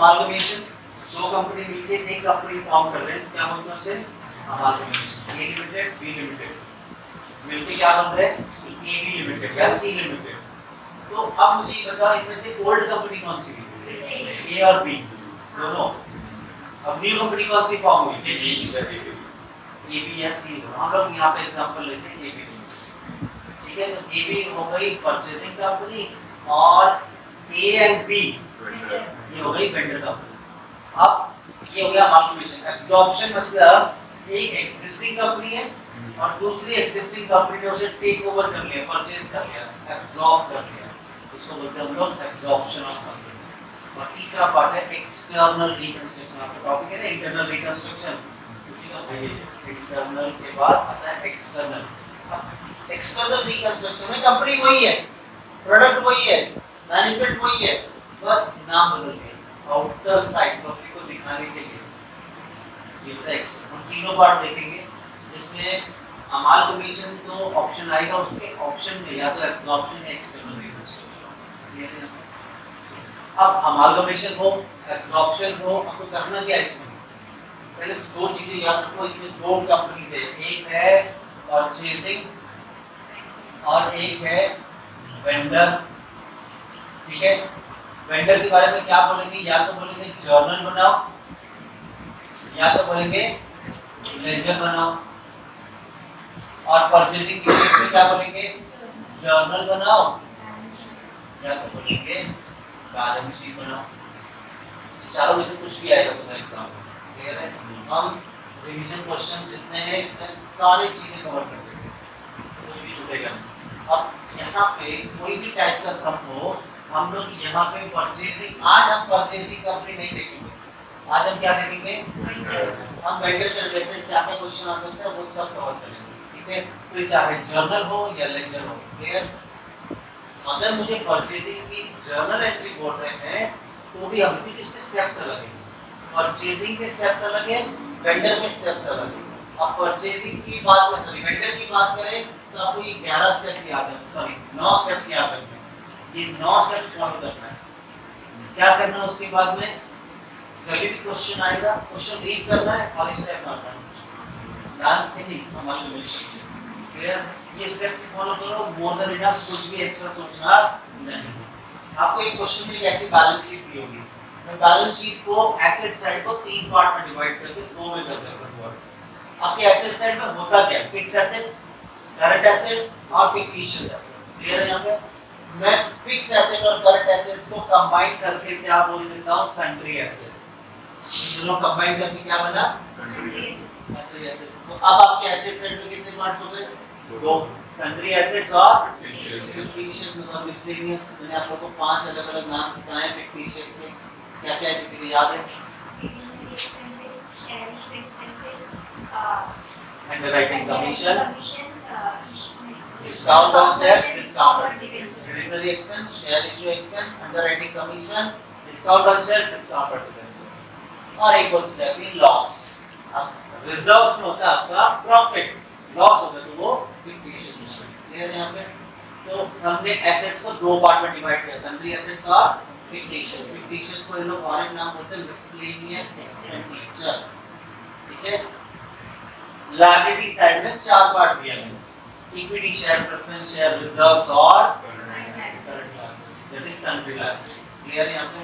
Amalgamation, दो company मिलके एक कंपनी फॉर्म कर रहे हैं, क्या बोलते हैं उसे? अमालगमेशन। ए लिमिटेड बी लिमिटेड मिलके क्या बन रहे हैं? ए बी लिमिटेड या सी लिमिटेड। तो अब मुझे ये बताओ इनमें से ओल्ड कंपनी कौन सी है? ए और बी दोनों। अब न्यू कंपनी कौन सी फॉर्म हुई? ए बी या सी। हम लोग यहाँ पे एग्जांपल लेते हैं ए बी। ठीक है, तो ए बी हो गई परचेजिंग कंपनी और ए एंड बी ये हो गई वेंडर कंपनी। अब ये हो गया अमालगमेशन। एब्जॉर्प्शन मतलब एक एग्जिस्टिंग कंपनी है और दूसरी एग्जिस्टिंग कंपनी ने उसे टेक ओवर कर लिया, परचेज कर लिया, एब्जॉर्ब कर लिया, उसको बोलते हैं हम लोग एब्जॉर्प्शन ऑफ कंपनी। और तीसरा पार्ट है एक्सटर्नल रिकंस्ट्रक्शन। आपका टॉपिक है ना इंटरनल रिकंस्ट्रक्शन, उसी का भाई इंटरनल के बाद आता है एक्सटर्नल। एक्सटर्नल रिकंस्ट्रक्शन में कंपनी वही है, प्रोडक्ट वही है, मैनेजमेंट वही है, बस नाम बदल दिया आउटर साइड पब्लिक को दिखाने के लिए। ये होता है एक्सटर्नल। हम तीनों पार्ट देखेंगे जिसमें अमालगमेशन तो ऑप्शन आएगा, उसके ऑप्शन में या तो एब्जॉर्प्शन या एक्सटर्नल रिकंस्ट्रक्शन। अब अमालगमेशन हो एब्जॉर्प्शन हो, आपको करना क्या है इसमें? पहले दो चीजें याद रखो, इसमें दो कंपनीज है, एक है परचेजिंग और एक है वेंडर। ठीक है, वेंडर के बारे में क्या बोलेंगे? या तो बोलेंगे जर्नल बनाओ या तो बोलेंगे लेजर बनाओ। और परचेजिंग के केस में क्या बोलेंगे? जर्नल बनाओ या तो बोलेंगे बैलेंस शीट बनाओ। चारों में से कुछ भी आएगा तुम्हारे एग्जाम में। क्लियर है? हम रिवीजन क्वेश्चन जितने हैं इसमें सारी चीजें कवर कर देंगे, कुछ भी छूटेगा नहीं। अब यहाँ पे कोई भी टाइप का सम हो, हम लोग यहाँ पे परचेजिंग, आज हम परचेजिंग कंपनी नहीं देखेंगे, आज हम क्या देखेंगे? हम वेंडर से रिलेटेड क्या क्या क्वेश्चन आ सकते हैं वो सब कवर करेंगे। ठीक है, तो चाहे जर्नल हो या लेजर हो। क्लियर? अगर मुझे परचेजिंग की जर्नल एंट्री बोल रहे हैं तो भी अभी इसके स्टेप्स अलग हैं। परचेजिंग के स्टेप्स अलग है, वेंडर के स्टेप्स अलग है। अब परचेजिंग की बात करें, सॉरी वेंडर की बात करें तो आपको ये 11 स्टेप्स याद है, सॉरी 9 स्टेप्स याद रखना है। ये 9 स्टेप्स फॉलो करना है। क्या करना है उसके बाद में? जब भी क्वेश्चन आएगा क्वेश्चन रीड करना है और स्टेप मारना है, ध्यान से ही अमालगमेशन। क्लियर? ये स्टेप्स फॉलो करो, मोर देन इनफ, कुछ भी एक्स्ट्रा सोचना नहीं। आपको एक क्वेश्चन में कैसी बैलेंस शीट दी होगी, मैं बैलेंस शीट को एसेट साइड को 3 पार्ट में डिवाइड करके 2 में कर देता हूं। आपके एसेट साइड में होता क्या है? फिक्स एसेट, करंट एसेट्स और फिक्टिशियस एसेट। क्लियर है? यहाँ पे मैं फिक्स एसेट और करंट एसेट्स को कंबाइन करके क्या बोल देता हूँ? Sundry asset. दोनों कंबाइन करके क्या बना? Sundry asset. तो अब आपके एसेट साइड में कितने पार्ट्स हो गए? 2, सन्ड्री एसेट्स और फिक्टिशियस और मिसलेनियस। मैंने आप लोगों को 5 अलग-अलग नाम सिखाए हैं फिक्टिशियस के। क्या-क्या है किसी को याद है? Underwriting commission, discount on shares, discount on treasury expense, share issue expense, underwriting commission, discount on shares, discount on dividend। और एक और चीज आती है लॉस। अब रिजर्व्स में होता है आपका प्रॉफिट, लॉस होता है तो वो फिक्टिशियस है। यहाँ पे तो हमने एसेट्स को 2 पार्ट में डिवाइड किया, सन्ड्री एसेट्स और फिक्टिशियस। फिक्टिशियस को ये लोग और एक नाम बोलते हैं मिसलेनियस एक्सपेंडिचर। ठीक है, लायबिलिटी साइड में 4 पार्ट दिया है, equity share, preference share, reserves और current that is sundry liability. Clear है? यहाँ पे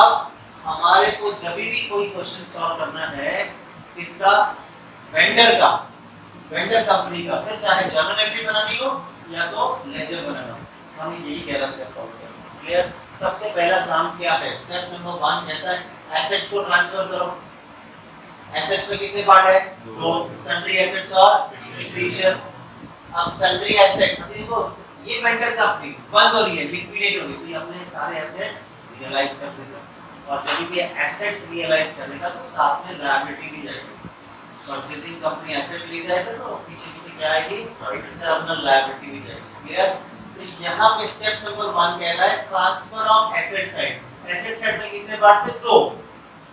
अब हमारे को जब भी कोई क्वेश्चन सॉल्व करना है इसका वेंडर का, वेंडर कंपनी का, फिर चाहे जर्नल एंट्री बनानी हो या तो लेजर बनाना हो, हम यही 11 स्टेप फॉलो करेंगे। क्लियर? सबसे पहला काम क्या है? स्टेप नंबर 1 कहता है एसेट्स को ट्रांसफर करो। एसेट्स में कितने पार्ट है? 2, सन्ड्री एसेट्स और फिक्टिशियस। अब सन्ड्री एसेट देखो ये वेंडर कंपनी बंद हो रही है, लिक्विडेट हो रही है, तो ये अपने सारे एसेट रियलाइज कर देगा। और जब भी एसेट्स रियलाइज करेगा तो साथ में लायबिलिटी भी जाएगी। परचेजिंग कंपनी एसेट ले जाएगा तो पीछे पीछे क्या आएगी? एक्सटर्नल लायबिलिटी भी जाएगी। क्लियर? तो यहाँ पे स्टेप नंबर 1 कह रहा है transfer of asset side. Asset side में कितने पार्ट से? 2।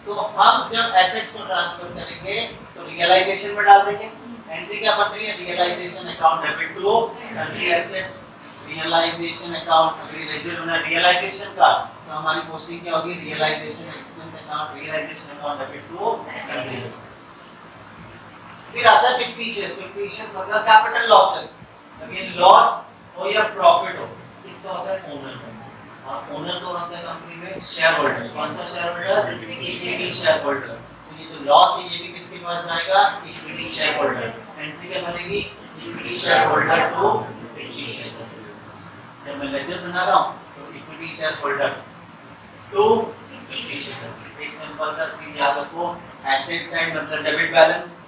तो हम जब एसेट्स को ट्रांसफर करेंगे तो रियलाइजेशन में डाल देंगे। एंट्री क्या बन रही है? Realisation account debit to sundry assets, realisation account. अगर लेजर बना रियलाइजेशन का तो हमारी पोस्टिंग क्या होगी, realisation expense account, realisation account debit to sundry. फिर आता है फिक्टिशियस। फिक्टिशियस मतलब कैपिटल लॉसेस। जब ये लॉस हो या प्रॉफिट हो, इसका होता है ओनर का। और ओनर कौन होता है कंपनी में, शेयर होल्डर। कौन सा share holder, equity share holder. तो ये जो लॉस है ये भी किसके पास जाएगा, इक्विटी शेयर होल्डर। एंट्री क्या बनेगी, equity share holder to fictitious. जब मैं लेजर बना रहा हूं तो equity share holder to fictitious. एक सिंपल सा चीज याद रखो, एसेट साइड मतलब डेबिट बैलेंस,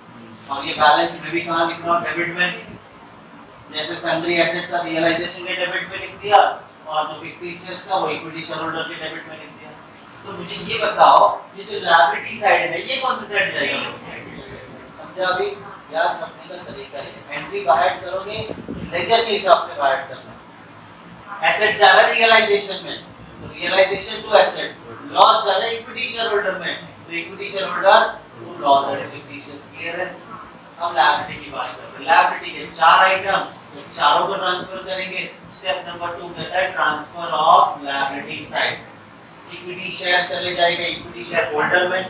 और ये बैलेंस में भी कहां लिख रहा हूं, डेबिट में। जैसे सन्ड्री एसेट का रियलाइजेशन के डेबिट में लिख दिया, और जो फिक्टिशियस का वो इक्विटी शेयर होल्डर के डेबिट में लिख दिया। तो मुझे ये बताओ, ये जो लायबिलिटी साइड है ये कौन सी साइड जाएगा, समझा? अभी याद रखने का तरीका है, एंट्री बाहर करोगे लेजर के हिसाब से बाहर करना। एसेट जा रहा है रियलाइजेशन में, तो रियलाइजेशन टू एसेट। लॉस जा रहा है इक्विटी शेयर होल्डर में, तो equity share holder to loss, that is fictitious. Clear है? अब लायबिलिटी की बात करते हैं। लायबिलिटी के चार आइटम, तो चारों को ट्रांसफर करेंगे। स्टेप नंबर 2 कहता है transfer of liability side. Equity share चले जाएगा इक्विटी शेयर होल्डर में,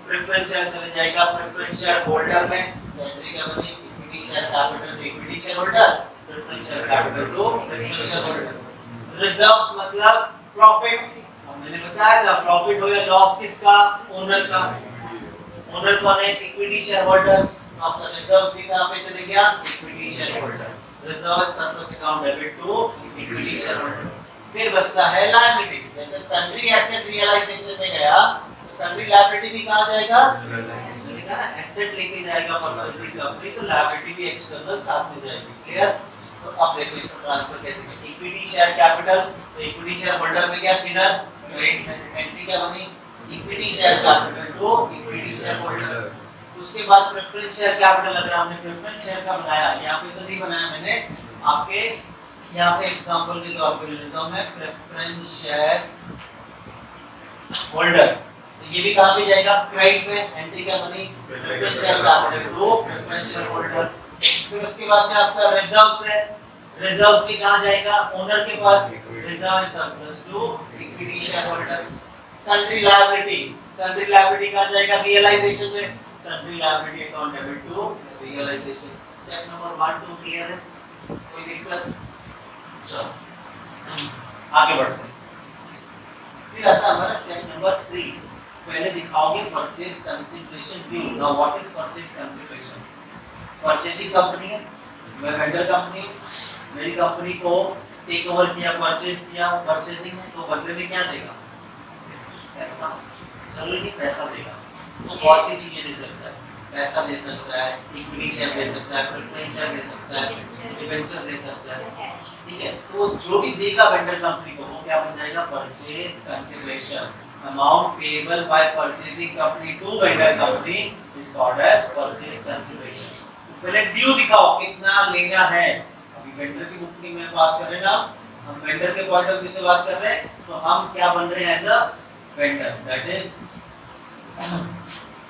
प्रेफरेंस शेयर चले जाएगा प्रेफरेंस शेयर होल्डर में। एंट्री क्या बनी, equity share capital to equity share holder, preference share capital to preference share holder. Reserves मतलब प्रॉफिट। अब मैंने बताया था प्रॉफिट हो या लॉस किसका, ओनर का। ओनर कौन है, इक्विटी शेयर होल्डर। आपका रिजर्व भी कहां पे चले गया, equity share holder. Reserve surplus account debit to equity share holder. फिर बचता है लायबिलिटी। जैसे सन्ड्री एसेट रियलाइजेशन में गया तो सन्ड्री लायबिलिटी भी कहां जाएगा, देखा ना, एसेट लेके जाएगा परचेजिंग कंपनी, तो लायबिलिटी भी एक्सटर्नल साथ में जाएगी। क्लियर? तो अब देखो इसको ट्रांसफर कैसे करें। इक्विटी शेयर कैपिटल, तो इक्विटी शेयर होल्डर में क्या, किधर, क्रेडिट। एंट्री क्या बनी, equity share capital to equity share holder. उसके बाद प्रेफरेंस शेयर कैपिटल, अगर हमने प्रेफरेंस शेयर का बनाया, यहाँ पे तो नहीं बनाया मैंने, आपके यहाँ पे एग्जांपल के तौर पे ले लेता हूँ मैं, प्रेफरेंस शेयर होल्डर। तो ये भी कहाँ पे जाएगा, क्रेडिट में। एंट्री क्या बनी, preference share capital to preference share holder. फिर उसके बाद में आपका रिजर्व्स है। रिजर्व भी कहाँ जाएगा, ओनर के पास। Reserve and surplus to equity share holder. Sundry liability, sundry liability कहाँ जाएगा, रियलाइजेशन में। Sundry liability account debit to realization. Step number 1 2 clear है, कोई दिक्कत? चलो आगे बढ़ते हैं। फिर आता है हमारा स्टेप नंबर 3। पहले दिखाओगे purchase consideration due. Now what is purchase consideration? Purchasing company है, मैं वेंडर कंपनी, मेरी कंपनी को टेक ओवर किया, परचेज किया परचेजिंग में, तो बदले में क्या देगा, पैसा। जरूरी नहीं पैसा देगा, वो बहुत सी चीजें दे सकता है। पैसा दे सकता है, इक्विटी शेयर दे सकता है, प्रेफरेंस शेयर दे सकता है, डिबेंचर दे सकता है। ठीक है, तो जो भी देगा वेंडर कंपनी को वो क्या बन जाएगा, purchase consideration. Amount payable by purchasing company to vendor company is called as purchase consideration. पहले ड्यू दिखाओ, कितना लेना है। अभी वेंडर की बुक में पास कर रहे हैं ना, हम वेंडर के पॉइंट ऑफ व्यू से बात कर रहे हैं, तो हम क्या बन रहे हैं, as a vendor, that is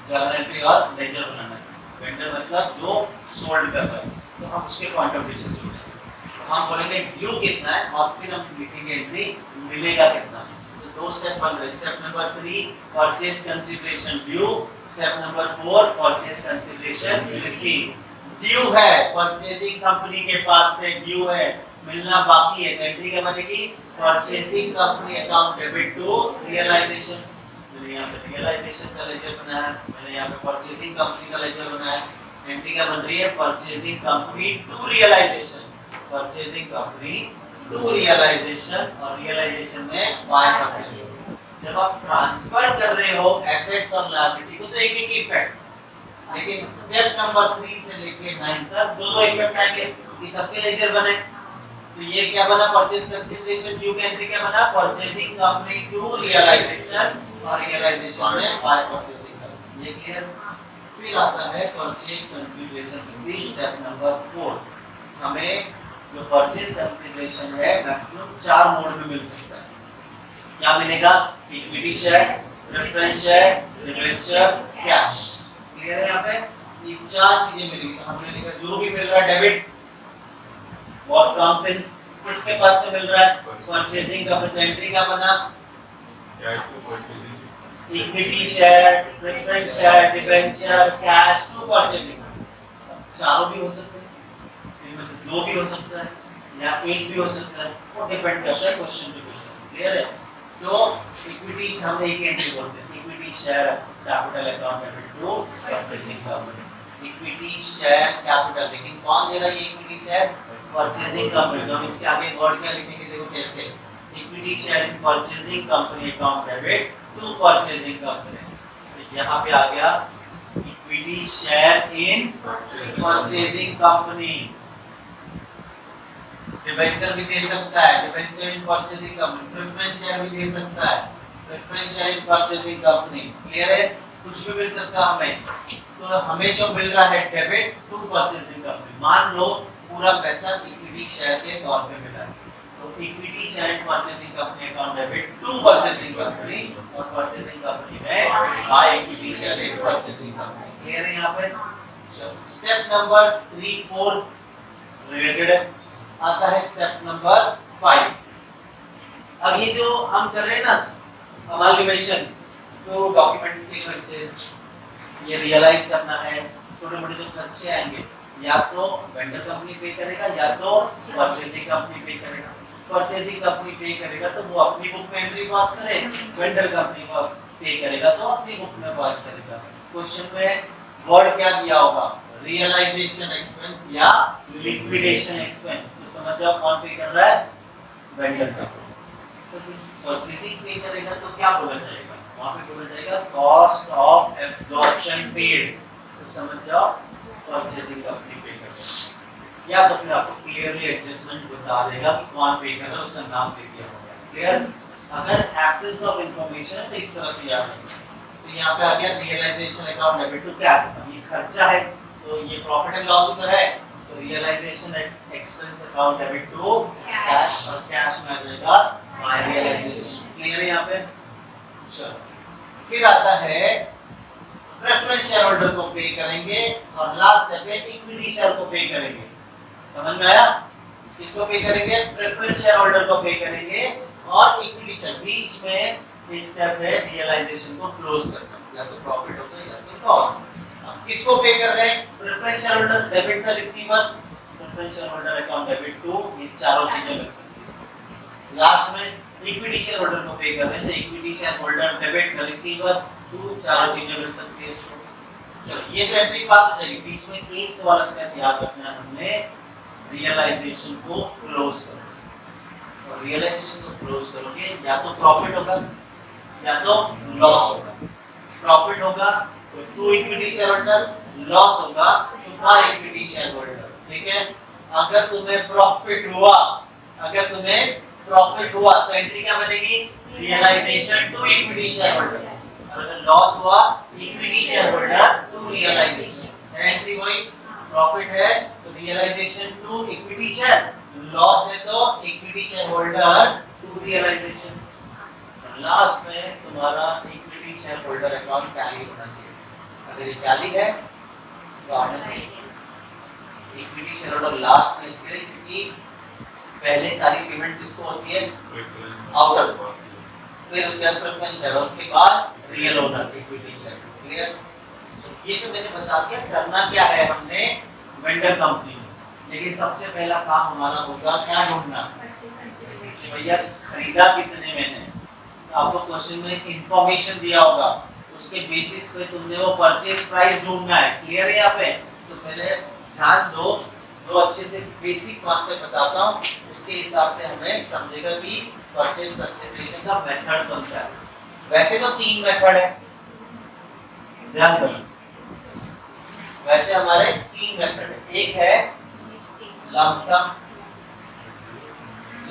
journal entry और लेजर बनाना है। वेंडर मतलब जो सोल्ड कर रहा है, तो हम उसके पॉइंट ऑफ व्यू से सोचेंगे। तो हम बोलेंगे ड्यू कितना है, और फिर हम लिखेंगे एंट्री मिलेगा कितना। तो दो स्टेप बन रहे हैं। Step number 3 purchase consideration due, step number 4 purchase consideration receive. Due है, परचेजिंग कंपनी के पास से ड्यू है, मिलना बाकी है, तो एंट्री क्या बनेगी, purchasing company account debit to realisation. मैंने यहाँ पे रियलाइजेशन का लेजर बनाया, मैंने यहाँ पे परचेजिंग कंपनी का लेजर बनाया। एंट्री क्या बन रही है, purchasing company to realisation, purchasing company to realisation, और रियलाइजेशन में बाय परचेज। जब आप ट्रांसफर कर रहे हो एसेट्स और लायबिलिटी को, तो एक एक इफेक्ट, लेकिन स्टेप नंबर 3 से लेके 9 तक दो इफेक्ट आएंगे। ये सबके लेजर बने, तो ये क्या बना, परचेज कंसीडरेशन ड्यू का एंट्री क्या बना, परचेजिंग कंपनी टू रियलाइजेशन, और रियलाइजेशन में बाय परचेजिंग। ये क्लियर? फिर आता है purchase consideration receive, step number 4। हमें जो परचेज कंसीडरेशन है मैक्सिमम 4 मोड में मिल सकता है। क्या मिलेगा, equity share, preference share, debenture, cash. Clear है? यहाँ पे ये 4 चीजें मिलेगी। तो हमने लिखा जो भी मिल रहा है डेबिट, व्हाट कम्स इन, किसके पास से मिल रहा है, परचेजिंग का। एंट्री क्या बना, equity share, preference share, debenture, cash to purchasing. चारों भी हो सकते हैं, इनमें से दो भी हो सकता है या एक भी हो सकता है, वो डिपेंड करता है क्वेश्चन पे क्वेश्चन। क्लियर है? तो इक्विटी हम एक एंट्री बोलते हैं, equity share capital account debit to purchasing company. Equity share capital, लेकिन कौन दे रहा है ये इक्विटी शेयर? Purchasing company. तो हम इसके आगे वर्ड क्या लिखेंगे, देखो कैसे, equity share in purchasing company account debit to purchasing company. तो यहाँ पे आ गया equity share in purchasing company. Debenture भी दे सकता है, debenture in purchasing company. Preference share भी दे सकता है, preference share in purchasing company. Clear है? कुछ भी मिल सकता है हमें। तो हमें जो मिल रहा है डेबिट टू परचेजिंग कंपनी, मान लो पूरा पैसा इक्विटी शेयर के तौर पे मिला है, तो equity share in purchasing company account debit to purchasing company, और परचेजिंग कंपनी में by equity share in purchasing company. Clear है यहाँ पे? स्टेप नंबर 3 4 रिलेटेड है। आता है स्टेप नंबर 5। अब ये जो हम कर रहे हैं ना अमालगमेशन, तो डॉक्यूमेंट के खर्चे ये रियलाइज करना है, छोटे मोटे जो खर्चे आएंगे या तो वेंडर कंपनी पे करेगा या तो परचेजिंग कंपनी पे करेगा। परचेजिंग कंपनी पे करेगा तो वो अपनी बुक में एंट्री पास करे, वेंडर कंपनी को पे करेगा तो अपनी बुक में पास करेगा। क्वेश्चन में वर्ड क्या दिया होगा, रियलाइजेशन एक्सपेंस या लिक्विडेशन एक्सपेंस। तो समझ जाओ कौन पे कर रहा है, वेंडर का। तो परचेजिंग पे करेगा तो क्या बोला जाएगा, वहां पे बोला जाएगा कॉस्ट ऑफ एब्जॉर्प्शन पेड। तो समझ जाओ परचेजिंग कंपनी पे कर रहा है, या तो फिर आपको क्लियरली एडजस्टमेंट बता देगा कि कौन पे कर रहा है, उसका नाम दे दिया होगा। क्लियर? अगर एब्सेंस ऑफ इंफॉर्मेशन तो इस तरह से याद रखना। तो यहाँ पे आ गया realisation account debit to cash. ये खर्चा है तो ये प्रॉफिट एंड लॉस उधर है, तो realisation expense account debit to cash, और कैश में आ जाएगा बाय रियलाइजेशन। क्लियर है यहाँ पे? चलो फिर आता है प्रेफरेंस शेयर होल्डर को पे करेंगे, और लास्ट स्टेप है इक्विटी शेयर को पे करेंगे। समझ में आया? किसको पे करेंगे? प्रेफरेंस शेयर होल्डर को पे करेंगे, और इक्विटी शेयर बीच में एक स्टेप है रियलाइजेशन को क्लोज करना, या तो प्रॉफिट होगा या तो लॉस। अब किसको पे कर रहे हैं? Preference share holder debit the receiver, preference share holder account debit to, ये चारों चीजें मिल सकती है। लास्ट में इक्विटी शेयर होल्डर को पे कर रहे हैं, तो equity share holder debit the receiver to, चारों चीजें मिल सकती है इसको। चलो ये तो एंट्री पास हो जाएगी। बीच में एक वाला स्टेप याद रखना है हमने, रियलाइजेशन को क्लोज करना। और रियलाइजेशन को क्लोज करोगे या तो प्रॉफिट होगा या तो लॉस होगा। प्रॉफिट होगा तो to equity share holder, loss होगा तो बाय इक्विटी शेयर होल्डर। ठीक है? अगर तुम्हें प्रॉफिट हुआ, तो एंट्री क्या बनेगी? Realisation to equity share holder. अगर लॉस हुआ, equity share holder to realisation. Entry वही, प्रॉफिट है तो realisation to equity share, loss है तो equity share holder to realisation. Last में तुम्हारा equity share holder account tally होना चाहिए। अगर ये टैली है तो आपने सही इक्विटी शेयर होल्डर लास्ट में इसके, क्योंकि पहले सारी पेमेंट किसको होती है? आउटर, फिर उसके बाद प्रेफरेंस शेयर, उसके बाद real owner equity share. Clear? ये तो मैंने बता दिया करना क्या है हमने वेंडर कंपनी में, लेकिन सबसे पहला काम हमारा होगा क्या ढूंढना, भैया खरीदा कितने मैंने। तो आपको क्वेश्चन में इंफॉर्मेशन दिया होगा, उसके बेसिस पे तुमने वो परचेज प्राइस ढूंढना है। क्लियर है यहाँ पे? तो पहले ध्यान दो, दो अच्छे से बेसिक कॉन्सेप्ट बताता हूँ, उसके हिसाब से हमें समझेगा कि परचेज कंसीडरेशन का मेथड कौन सा है। वैसे तो 3 मेथड है, ध्यान दो। वैसे हमारे 3 मेथड है। एक है लमसम।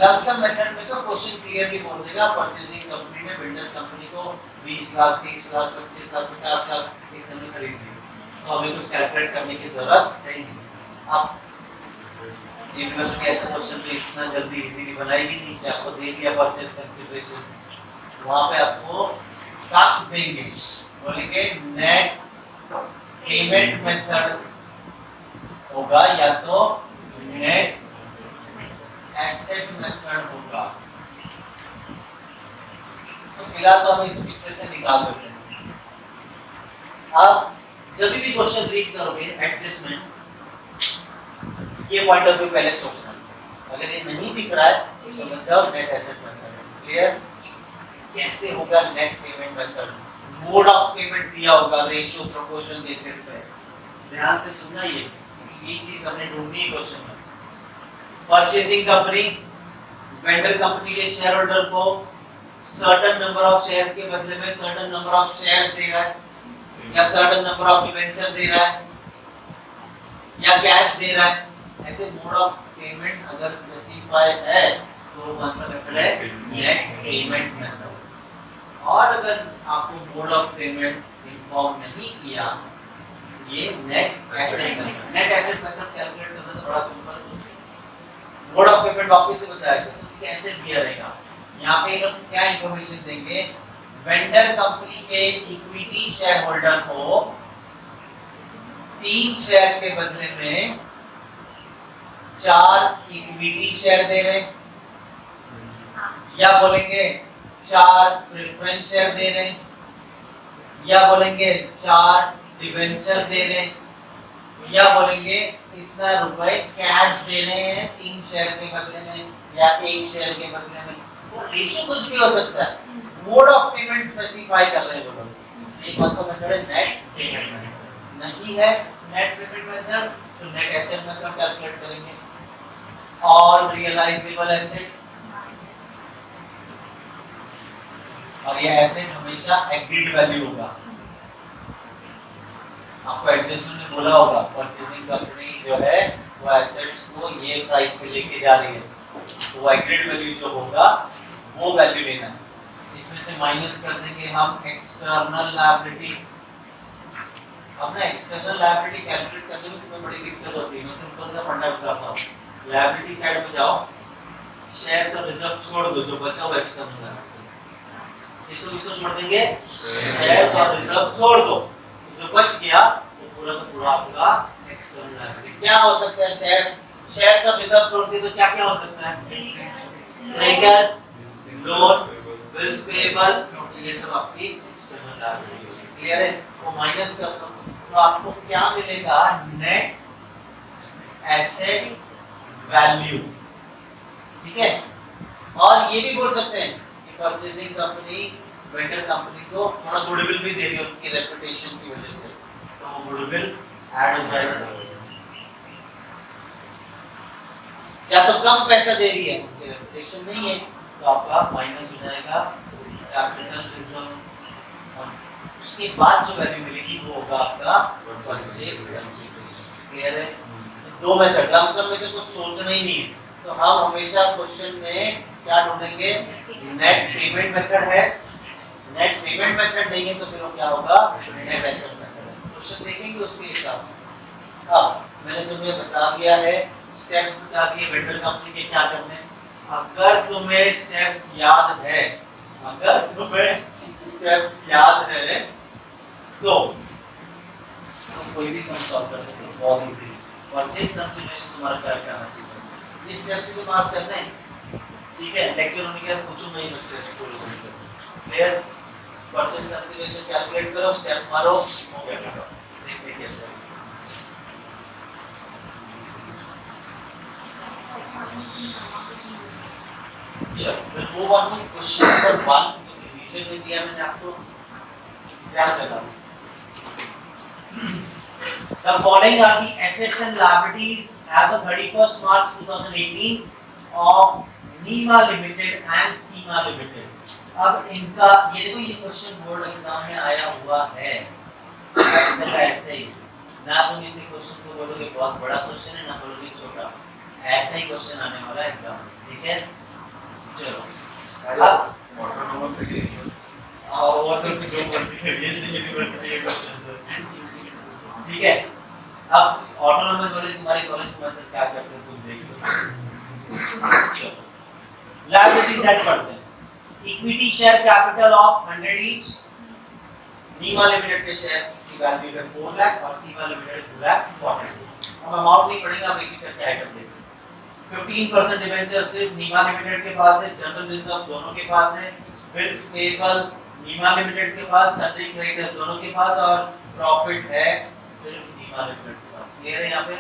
लमसम मेथड में तो क्वेश्चन क्लियरली बोल देगा परचेजिंग कंपनी ने वेंडर कंपनी को 20 लाख, 30 लाख, 25 लाख, 50 लाख इतने खरीद ली, तो हमें कुछ कैलकुलेट करने की जरूरत नहीं है। अब यूनिवर्सिटी ऐसा क्वेश्चन तो इतना जल्दी इजीली बनाएगी नहीं कि आपको दे दिया परचेज कंसीडरेशन, वहां पे आपको काम देंगे, बोलेंगे नेट पेमेंट मेथड होगा या तो नेट एसेट मेथड होगा। तो फिलहाल तो हम इस पिक्चर से निकाल देते हैं। अब जब भी क्वेश्चन रीड करोगे एडजस्टमेंट, ये पॉइंट ऑफ व्यू पहले सोचना। अगर ये नहीं दिख रहा है तो समझ जाओ नेट एसेट मेथड। क्लियर? कैसे होगा net payment method? Mode of payment दिया होगा रेशियो प्रोपोर्शन बेसिस पे। ध्यान से सुनना, ये चीज हमने ढूंढनी है क्वेश्चन में। परचेजिंग कंपनी वेंडर कंपनी के शेयर होल्डर को सर्टेन नंबर ऑफ शेयर्स के बदले में सर्टेन नंबर ऑफ शेयर्स दे रहा है, या सर्टेन नंबर ऑफ डिबेंचर दे रहा है, या कैश दे रहा है। ऐसे मोड ऑफ पेमेंट अगर स्पेसिफाइड है तो कौन सा मेथड है? Net payment method. और अगर आपको मोड ऑफ पेमेंट इन्फॉर्म नहीं किया, ये net asset method. Net asset method calculate करना तो बड़ा सिंपल है। मोड ऑफ पेमेंट वापस से बताया तो कैसे दिया रहेगा। यहाँ पे लोग क्या इंफॉर्मेशन देंगे? वेंडर कंपनी के इक्विटी शेयर होल्डर को 3 शेयर के बदले में 4 इक्विटी शेयर दे रहे, या बोलेंगे 4 प्रेफरेंस शेयर दे रहे, या बोलेंगे 4 डिबेंचर दे रहे, या बोलेंगे इतना रुपए कैश दे रहे हैं 3 शेयर के बदले में या 1 शेयर के बदले में। वो रेशियो कुछ भी हो सकता है। मोड ऑफ पेमेंट स्पेसिफाई कर रहे हैं वो लोग। ये कौन सा मेथड है? Net payment method. नहीं है नेट पेमेंट मेथड तो नेट एसेट मेथड कैलकुलेट करेंगे। और रियलाइजेबल एसेट, और ये एसेट हमेशा एग्रीड वैल्यू होगा। आपको एडजस्टमेंट में बोला होगा परचेजिंग कंपनी जो है वो एसेट्स को ये प्राइस पे लेके जा रही है, तो वो एग्रीड वैल्यू जो होगा वो वैल्यू लेना है। इसमें से माइनस कर देंगे हम एक्सटर्नल लायबिलिटी। अब ना एक्सटर्नल लायबिलिटी कैलकुलेट करने में तुम्हें बड़ी दिक्कत होती है। मैं सिंपल सा फंडा बताता हूँ। लायबिलिटी साइड पे जाओ, शेयर्स और रिजर्व छोड़ दो, जो बचा हुआ एक्सटर्नल लायबिलिटी। इसको छोड़ देंगे, शेयर्स और रिजर्व छोड़ दो, जो बच गया वो पूरा का पूरा आपका एक्सटर्नल लायबिलिटी। क्या हो सकता है? शेयर्स और रिजर्व छोड़ दिए तो क्या क्या हो सकता है? ट्रेडर, लोन, बिल्स पेएबल, ये सब आपकी एक्सटर्नल लायबिलिटी। क्लियर है? वो माइनस कर दो तो आपको क्या मिलेगा? Net asset value. ठीक है? और ये भी बोल सकते हैं कि परचेजिंग कंपनी वेंडर कंपनी को थोड़ा गुडविल भी दे रही है उनकी रेपुटेशन की वजह से, तो वो गुडविल ऐड हो जाएगा। या तो कम पैसा दे रही है, उनकी रेपुटेशन नहीं है, तो आपका माइनस हो जाएगा कैपिटल रिजर्व। उसके बाद जो वैल्यू मिलेगी वो होगा आपका परचेज कंसीडरेशन। क्लियर है? दो मेथड, लमसम में तो कुछ सोचना ही नहीं है, तो हम हमेशा क्वेश्चन में क्या ढूंढेंगे? नेट पेमेंट मेथड है। नेट पेमेंट मेथड देंगे तो फिर वो क्या होगा? Net asset method. क्वेश्चन देखेंगे उसके हिसाब। अब मैंने तुम्हें बता दिया है, स्टेप्स बता दिए वेंडर कंपनी के क्या करने हैं। अगर तुम्हें स्टेप्स याद है, अगर तुम्हें स्टेप्स याद है तो कोई भी सम सॉल्व कर सकते हो बहुत इजी। परचेज कंसीडरेशन तुम्हारा क्या करना चाहिए, ये स्टेप्स के पास करते हैं। ठीक है? लेक्चर होने के बाद पूछूं मैं ये स्टेप्स को बोल सकता। क्लियर? परचेज कंसीडरेशन कैलकुलेट करो, स्टेप मारो, हो गया खत्म। देखते कैसे। चलो move on to question number 1। जो रिवीजन में दिया मैंने आपको, ध्यान देना। The following are the assets and liabilities as of 31st March 2018 of Neema limited and Seema limited. अब इनका ये देखो, ये क्वेश्चन बोर्ड एग्जाम में आया हुआ है। ऐसे ही ना तुम इसे क्वेश्चन को बोलोगे बहुत बड़ा क्वेश्चन है, ना बोलोगे छोटा, ऐसा ही क्वेश्चन आने वाला है एग्जाम में। ठीक है? चलो अब ऑटोनॉमस से और तो जो यूनिवर्सिटी के क्वेश्चन है। ठीक है? अब ऑटोनॉमस वाले तुम्हारे कॉलेज में सर क्या करते हैं तुम देख सकते। चलो लायबिलिटीज ऐड करते हैं। Equity share capital of 100 each. Neema limited के शेयर्स की वैल्यू है 4 लाख और सीमा लिमिटेड 2 लाख 40। अब अमाउंट नहीं पड़ेगा, हम एक एक करके आइटम देखते हैं। 15% डिबेंचर सिर्फ नीमा लिमिटेड के पास है, जनरल रिजर्व दोनों के पास है। बिल्स पेबल नीमा लिमिटेड के पास, सन्ड्री क्रेडिटर्स दोनों के पास, और प्रॉफिट है सिर्फ नीमा लिमिटेड के पास। क्लियर है? यहाँ पे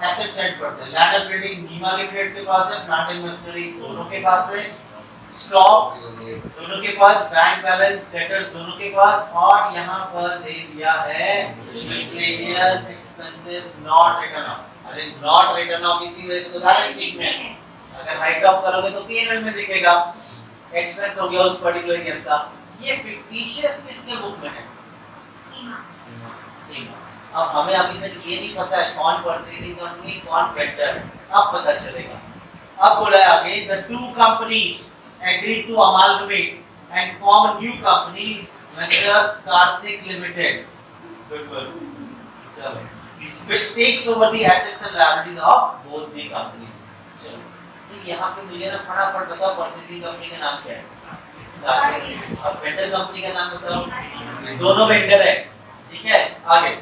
एसेट साइड पढ़ते हैं। Land and building Neema limited के पास है, प्लांट एंड मशीनरी दोनों के पास है, स्टॉक दोनों के पास, बैंक बैलेंस डेटर्स दोनों के पास, और यहाँ पर दे दिया है miscellaneous expenses not written off. अरे नॉट रिटन ऑफ इसी वजह से तो बैलेंस शीट में, अगर राइट ऑफ करोगे तो पीएनएल में दिखेगा एक्सपेंस हो गया उस पर्टिकुलर ईयर का। ये फिक्टिशियस किसके बुक में है? सीमा। अब हमें अभी तक ये नहीं पता है कौन परचेजिंग कंपनी कौन वेंडर है, अब पता चलेगा। अब बोला है आगे, the two companies agreed to amalgamate and form a new company, Messrs. Karthik Limited, which takes over the assets and liabilities of both the companies. चलो, तो यहाँ पे मुझे ना फटाफट बताओ परचेजिंग कंपनी का नाम क्या है? अब वेंडर कंपनी का नाम बताओ। दोनों वेंडर है, ठीक है? आगे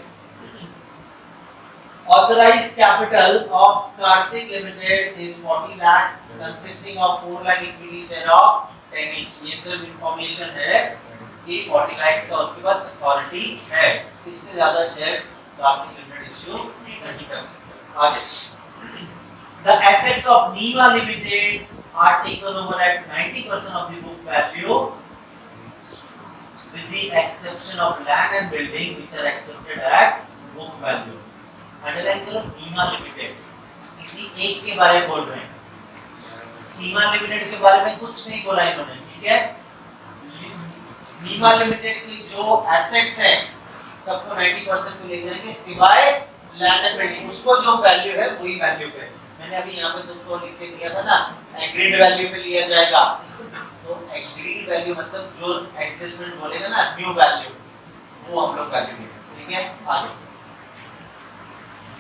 authorized capital of Karthik Limited is 40 lakhs consisting of 4 lakh equity share of 10 each। ये सिर्फ इंफॉर्मेशन है कि 40 lakhs का उसके बाद अथॉरिटी है, इससे ज्यादा शेयर्स Karthik Limited इशू नहीं कर सकते। आगे the assets of Nima Limited are taken over at 90% of the book value with the exception of land and building which are accepted at book value। Underline करो, नीमा limited किसी एक के बारे में बोल रहे हैं, सीमा लिमिटेड के बारे में कुछ नहीं बोला इन्होंने, ठीक है? नीमा लिमिटेड की जो एसेट्स हैं सबको 90% पे ले जाएंगे सिवाय लैंड एंड बिल्डिंग, उसको जो वैल्यू है वही वैल्यू पे। मैंने अभी यहाँ पे तुमको लिख के दिया था ना, एग्रीड वैल्यू पे लिया जाएगा, तो एग्रीड वैल्यू मतलब जो एडजस्टमेंट बोलेगा ना, न्यू वैल्यू, वो हम लोग वैल्यू लेंगे, ठीक है? आगे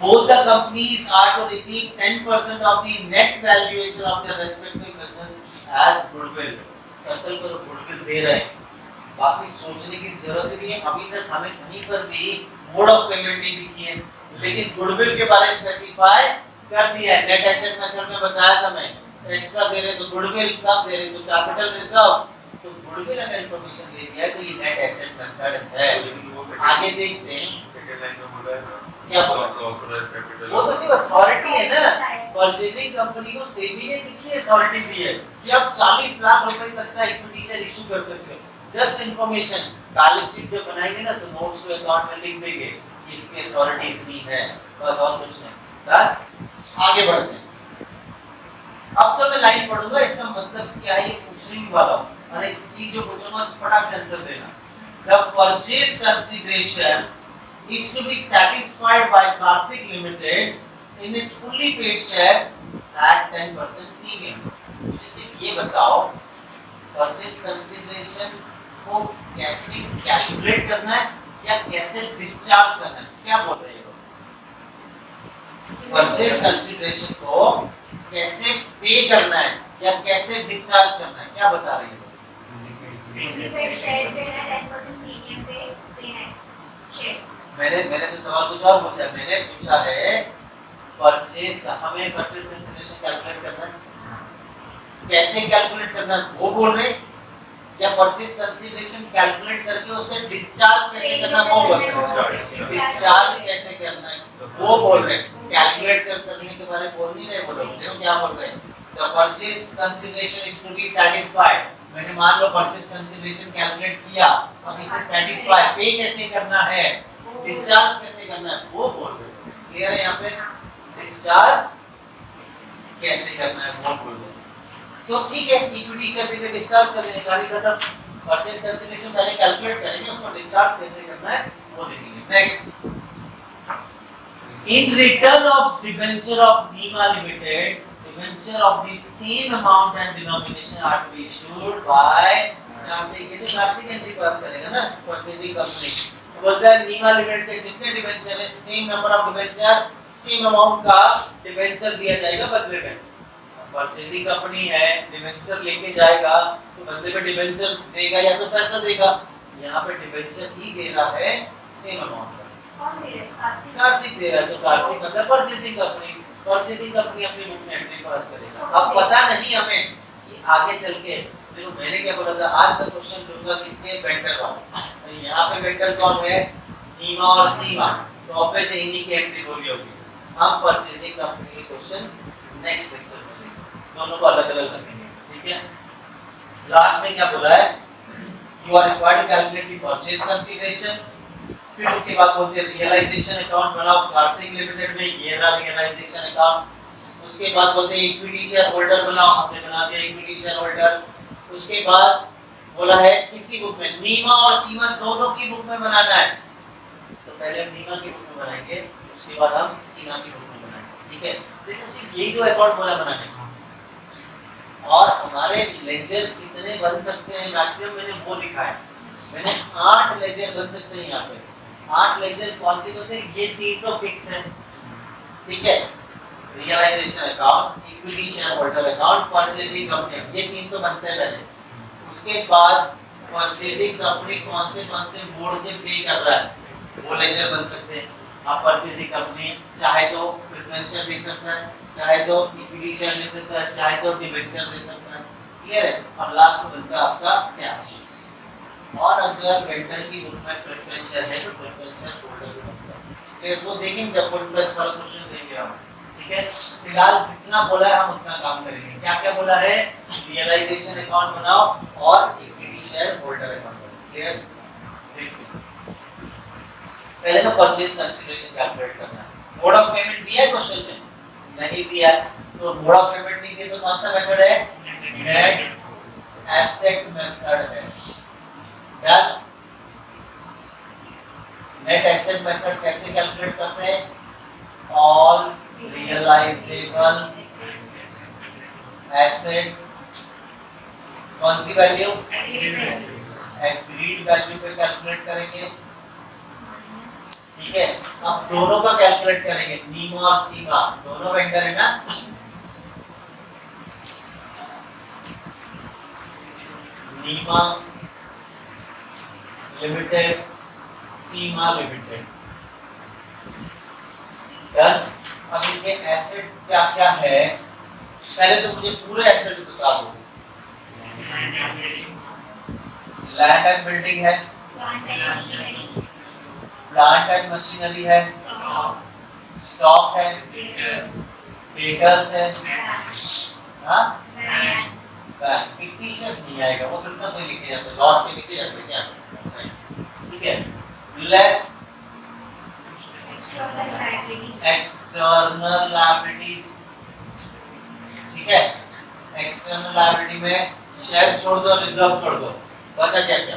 both the companies are to receive 10% of the net valuation of their respective business as goodwill। Circle करो, goodwill दे रहे हैं, बाकी सोचने की जरूरत नहीं है। अभी तक हमें कहीं पर भी मोड ऑफ पेमेंट नहीं दिखी है, लेकिन गुडविल के बारे में स्पेसिफाई कर दिया है। नेट एसेट मेथड में बताया था मैं, एक्स्ट्रा दे रहे तो गुडविल, कम दे रहे तो कैपिटल रिजर्व, तो गुडविल अगर इंफॉर्मेशन दे दिया है तो ये नेट एसेट मेथड है। आगे देखते हैं सेकंड लाइन में बोला है क्या बोला, ऑथराइज्ड कैपिटल, वो तो सिर्फ अथॉरिटी है ना। परचेजिंग कंपनी को सेबी ने कितनी अथॉरिटी दी है कि आप 40 लाख रुपए तक का इक्विटी शेयर इशू कर सकते हो। जस्ट इंफॉर्मेशन, बैलेंस शीट जब बनाएंगे ना तो नोट्स टू अकाउंट में लिख देंगे कि इसकी अथॉरिटी इतनी है, बस और कुछ नहीं। आगे बढ़ते हैं। अब तो मैं लाइन पढ़ूंगा, इसका मतलब क्या है ये पूछने भी वाला हूं, और एक चीज जो पूछूंगा तो फटाक से आंसर देना। The purchase consideration is to be satisfied by Karthik Limited in its fully paid shares at 10% premium। मुझे सिर्फ ये बताओ परचेज कंसीडरेशन को कैसे कैलकुलेट करना है या कैसे डिस्चार्ज करना है, क्या बोल रहे हो? परचेज कंसीडरेशन को कैसे पे करना है या कैसे डिस्चार्ज करना है, क्या बता रहे हो? मैंने तो सवाल कुछ और पूछा, मैंने पूछा है परचेज का हमें परचेज कंसीडरेशन कैलकुलेट करना है, कैसे कैलकुलेट करना है वो बोल रहे, या परचेज कंसीडरेशन कैलकुलेट करके उसे डिस्चार्ज कैसे करना वो बोल रहे, डिस्चार्ज कैसे करना है वो बोल रहे, कैलकुलेट करने के बारे में बोल नहीं रहे, बोलो देखो क्या बोल रहे हैं। The purchase consideration is to be satisfied, मैंने मान लो परचेज कंसीडरेशन कैलकुलेट किया, अब इसे सैटिस्फाई पे कैसे करना है, डिस्चार्ज कैसे करना है वो बोल रहे हैं। क्लियर है? यहाँ पे डिस्चार्ज कैसे करना है वो बोल रहे हैं। तो ठीक है, इक्विटी सर्टिफिकेट डिस्चार्ज कर देने का खत्म, परचेज कंसीडरेशन पहले कैलकुलेट करेंगे, उसको डिस्चार्ज कैसे करना है वो देखेंगे। Next, in return of debenture of Nima Limited, debenture of the same amount and denomination are to be issued by Karthik। ये तो कार्तिक एंट्री पास करेगा ना परचेजिंग कंपनी, बोलता है नीमा लिमिटेड के जितने डिबेंचर है same number of debenture same amount का डिबेंचर दिया जाएगा बदले में। परचेजिंग कंपनी है, डिबेंचर लेके जाएगा तो बदले में डिबेंचर देगा या तो पैसा देगा, यहाँ पे डिबेंचर ही दे रहा है सेम अमाउंट का। कौन दे रहा है? कार्तिक दे रहा है, तो कार्तिक मतलब परचेजिंग कंपनी, परचेजिंग कंपनी अपनी बुक में एंट्री पास करेगा। अब पता नहीं हमें कि आगे चल के देखो मैंने क्या बोला था, आज मैं क्वेश्चन लूंगा किसके, वेंडर वाला। तो यहाँ पे वेंडर कौन है, नीमा और सीमा, तो ऑब्वियस इन्हीं की एंट्री बोली होगी। हम परचेजिंग कंपनी के क्वेश्चन नेक्स्ट लेक्चर में लेंगे, दोनों को अलग अलग रखेंगे, ठीक है। लास्ट में क्या बोला है, you are required to calculate the purchase consideration, फिर उसके बाद बोलते हैं रियलाइजेशन अकाउंट बनाओ कार्तिक लिमिटेड में, ये रहा रियलाइजेशन अकाउंट। उसके बाद बोलते हैं इक्विटी शेयर होल्डर बनाओ, हमने बना दिया इक्विटी शेयर होल्डर। उसके बाद बोला है किसकी बुक में, नीमा और सीमा दोनों की बुक में बनाना है, तो पहले हम नीमा की बुक में बनाएंगे, उसके बाद हम सीमा की बुक में बनाएंगे, ठीक है। देखो सिर्फ यही दो अकाउंट बोला बनाने का, और हमारे लेजर कितने बन सकते हैं मैक्सिमम मैंने वो लिखा है, मैंने 8 लेजर बन सकते हैं यहाँ पे। 8 लेजर कौन से होते हैं, ये 3 तो फिक्स है, ठीक है, realisation account, equity share holder account, purchasing company, ये 3 तो बनते हैं पहले। उसके बाद परचेजिंग कंपनी कौन से बोर्ड से पे कर रहा है, वो लेजर बन सकते हैं। आप परचेजिंग कंपनी चाहे तो प्रेफरेंशियल दे सकता है, चाहे तो इक्विटी शेयर दे सकता है, चाहे तो डिबेंचर दे सकता है, क्लियर है। और लास्ट में बनता है आपका कैश। और अगर वेंडर की बुक में प्रेफरेंशियल है तो प्रेफरेंशियल होल्डर भी बनता है, फिर वो देखेंगे जब फुल फ्लेज वाला क्वेश्चन देंगे हम, ठीक है। फिलहाल जितना बोला है हम उतना काम करेंगे। क्या क्या बोला है, रियलाइजेशन अकाउंट बनाओ और इक्विटी शेयर होल्डर अकाउंट बनाओ, क्लियर। देखिए पहले तो परचेज कंसीडरेशन कैलकुलेट करना है। मोड ऑफ पेमेंट दिया है क्वेश्चन में, नहीं दिया है, तो मोड ऑफ पेमेंट नहीं दिया तो कौन सा मेथड है, नेट एसेट मेथड है। डन। नेट एसेट मेथड कैसे कैलकुलेट करते हैं, ऑल रियलाइजेबल एसेट, कौन सी वैल्यू, एग्रीड वैल्यू पे कैलकुलेट करेंगे, ठीक है। अब दोनों का कैलकुलेट करेंगे, नीमा और सीमा दोनों वेंडर है ना, नीमा लिमिटेड, सीमा लिमिटेड। डन। अब इनके एसेट्स क्या क्या है, पहले तो मुझे पूरे एसेट बता दो। लैंड एंड बिल्डिंग है, प्लांट एंड मशीनरी है, स्टॉक है, डेटर्स है, हाँ, फिक्टिशियस नहीं आएगा, वो फिर तो कोई लिखे जाते हैं, लॉट पे लिखे जाते हैं क्या, ठीक है। लेस एक्सटर्नल लायबिलिटीज, ठीक है। एक्सटर्नल लायबिलिटी में शेयर छोड़ दो, रिजर्व छोड़ दो, बचा क्या क्या,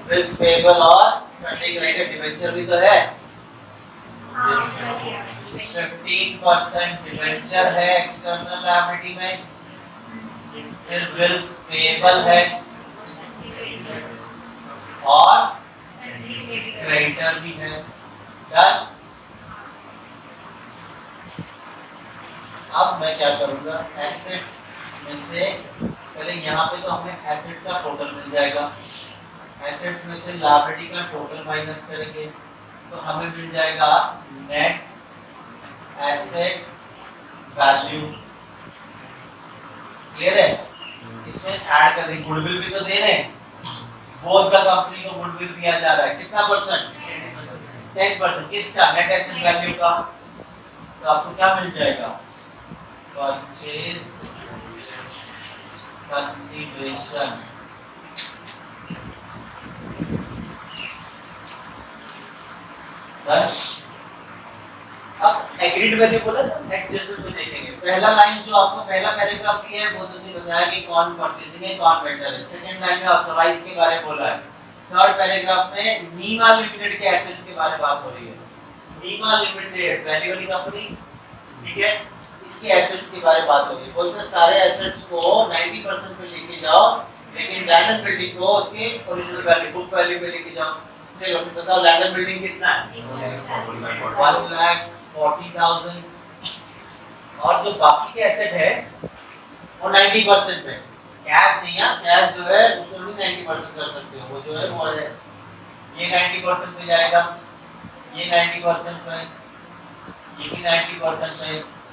बिल्स पेबल और सन्डी क्रेडिट, डिबेंचर भी तो है, 15% डिबेंचर है एक्सटर्नल लायबिलिटी में, फिर बिल्स पेबल है और क्रेडिटर भी है। डन। अब मैं क्या करूंगा, एसेट्स में से पहले यहाँ पे तो हमें एसेट का टोटल मिल जाएगा, एसेट्स में से लायबिलिटी का टोटल माइनस करेंगे तो हमें मिल जाएगा नेट एसेट वैल्यू, क्लियर है। इसमें ऐड कर देंगे, गुडविल भी तो दे रहे हैं, बोथ द कंपनी को गुडविल दिया जा रहा है, कितना परसेंट, 10%, किसका, नेट एसेट वैल्यू का, तो आपको क्या मिल जाएगा, परचेज कंसीडरेशन, अब एग्रीड वैल्यू बोला तो एडजस्टमेंट में देखेंगे। पहला लाइन जो आपको पहला पैराग्राफ दिया है वो तो उसे बताया कि कौन परचेजिंग है कौन वेंडर है, सेकंड लाइन में ऑथराइज के बारे में बोला है, थर्ड पैराग्राफ में नीमा लिमिटेड के एसेट्स के बारे में बात हो रही है। नीमा लिमिटेड वैल्यू वाली कंपनी, ठीक है, इसके एसेट्स के बारे में बात हो रही है। बोलते हैं सारे एसेट्स को 90% पे लेके जाओ, लेकिन लैंड एंड बिल्डिंग को उसके ओरिजिनल वैल्यू बुक वैल्यू पे लेके जाओ। चलो फिर बताओ लैंड एंड बिल्डिंग कितना है, 1,40,000, और जो बाकी के एसेट है वो 90% पे, कैश नहीं है, कैश जो है उसको भी 90% कर सकते हो, वो जो है वो है ये 90% पे जाएगा, ये 90% पे, ये भी 90% पे,